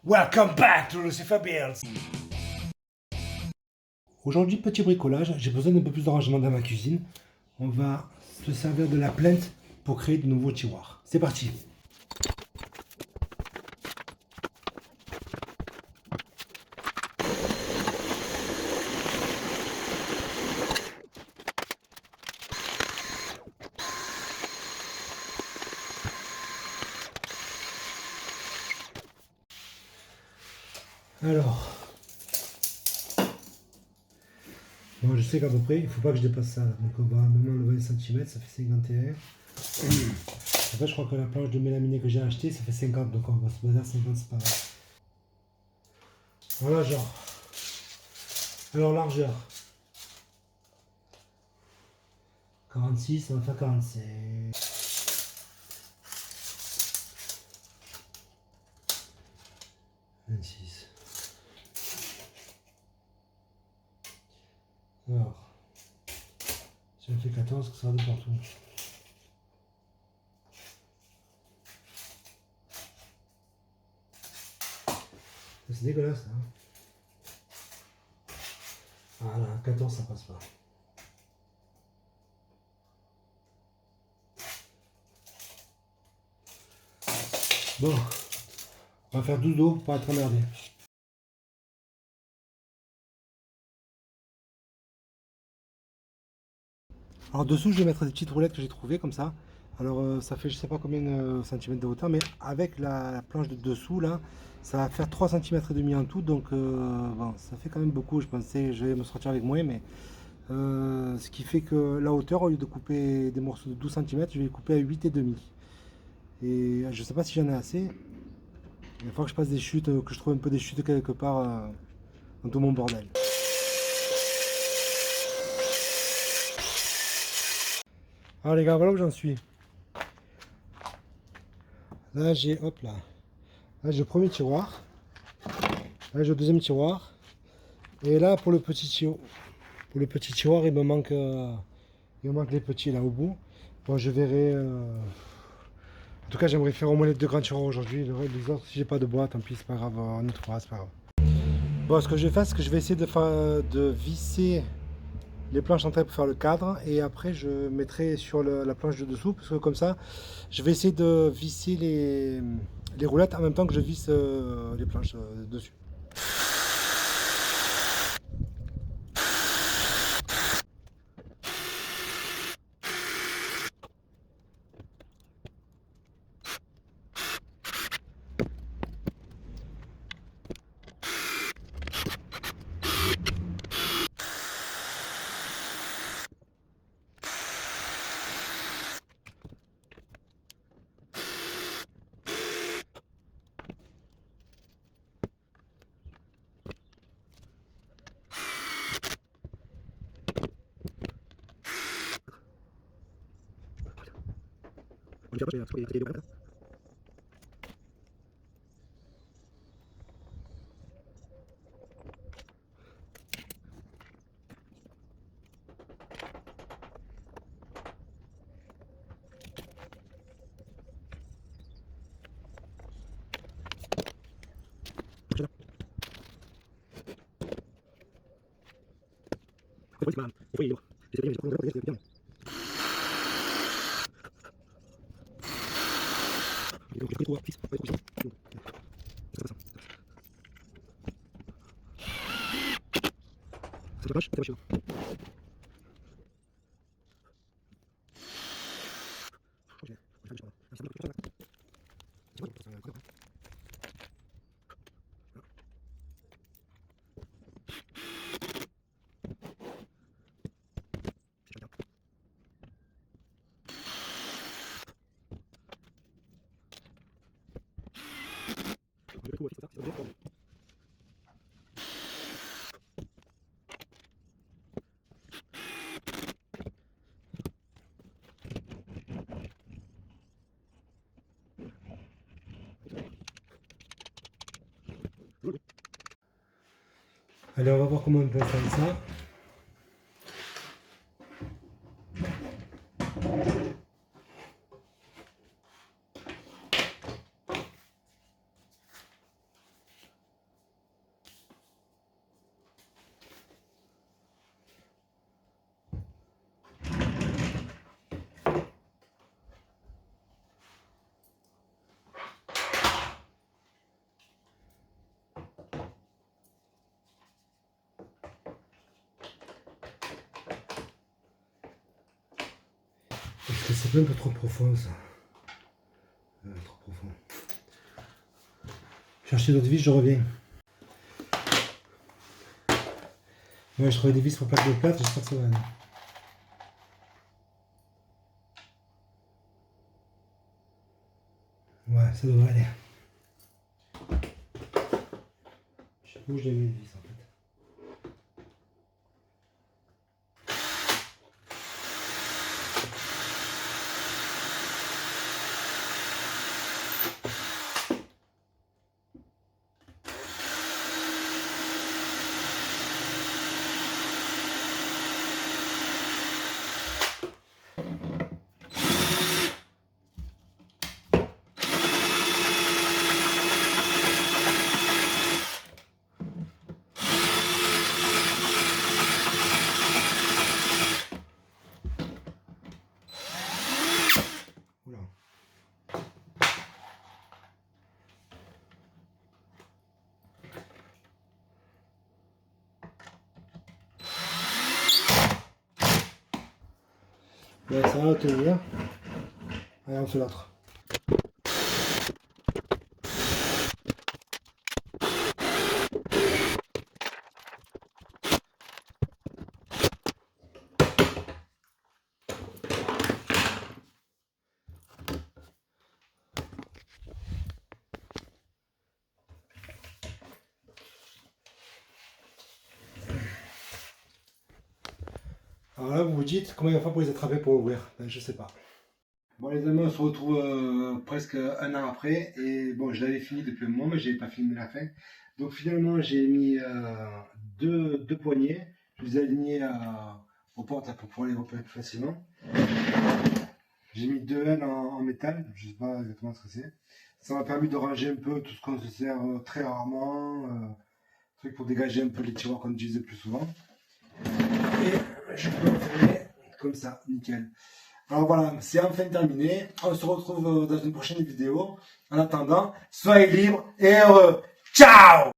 Welcome back to Lucifer Builds. Aujourd'hui, petit bricolage, j'ai besoin d'un peu plus de rangement dans ma cuisine. On va se servir de la plinthe pour créer de nouveaux tiroirs. C'est parti. Alors, bon, je sais qu'à peu près, il ne faut pas que je dépasse ça. Là. Donc on va même enlever 20 cm, ça fait 51. En fait, je crois que la planche de mélaminé que j'ai achetée, ça fait 50. Donc on va se baser à 50, c'est pareil. Voilà, genre. Alors, largeur. 46, on va faire 45. 26. Alors, si on fait 14, ça sera de partout. C'est dégueulasse, hein. Voilà, 14, ça passe pas. Bon, on va faire 12 dos pour être emmerdé. Alors dessous, je vais mettre des petites roulettes que j'ai trouvées comme ça. Alors ça fait je sais pas combien de centimètres de hauteur, mais avec la planche de dessous là, ça va faire 3 cm et demi en tout. Donc bon, ça fait quand même beaucoup. Je pensais que je vais me sortir avec moins, mais ce qui fait que la hauteur, au lieu de couper des morceaux de 12 cm, je vais les couper à 8 et demi. Et je sais pas si j'en ai assez. Il faut que je passe des chutes, que je trouve un peu des chutes quelque part dans tout mon bordel. Alors les gars, voilà où j'en suis. Là j'ai, hop là, là j'ai le premier tiroir. Là j'ai le deuxième tiroir. Et là pour le petit tiroir, il me manque les petits là au bout. Bon, je verrai. En tout cas, j'aimerais faire au moins les deux grands tiroirs aujourd'hui. Les autres, si j'ai pas de bois, tant pis, c'est pas grave, on y trouvera, c'est pas grave. Bon, ce que je vais faire, c'est que je vais essayer de visser les planches en tête pour faire le cadre, et après je mettrai sur la planche de dessous, parce que comme ça, je vais essayer de visser les roulettes en même temps que je visse les planches dessus. Allez, on va voir comment on peut faire ça. C'est pas un peu trop profond ça. Trop profond. Chercher d'autres vis, je reviens. Ouais, je trouvais des vis pour plaque de plâtre, j'espère que ça va aller. Ouais, ça devrait aller. Je sais pas où je l'ai mis les vis en fait. Oula. Ouais, ça va tenir. Allez, on fait l'autre. Alors là, vous vous dites comment il va faire pour les attraper pour ouvrir. Ben, je sais pas. Bon les amis, on se retrouve presque un an après. Et bon, je l'avais fini depuis un moment, mais je n'avais pas filmé la fin. Donc finalement, j'ai mis deux poignées. Je les ai alignés aux portes pour pouvoir les repérer plus facilement. J'ai mis deux L en métal. Je ne sais pas exactement ce que c'est. Ça m'a permis de ranger un peu tout ce qu'on se sert très rarement. Truc pour dégager un peu les tiroirs qu'on utilise le plus souvent. Et je peux enfermer comme ça, nickel. Alors voilà, c'est enfin terminé. On se retrouve dans une prochaine vidéo. En attendant, soyez libres et heureux. Ciao!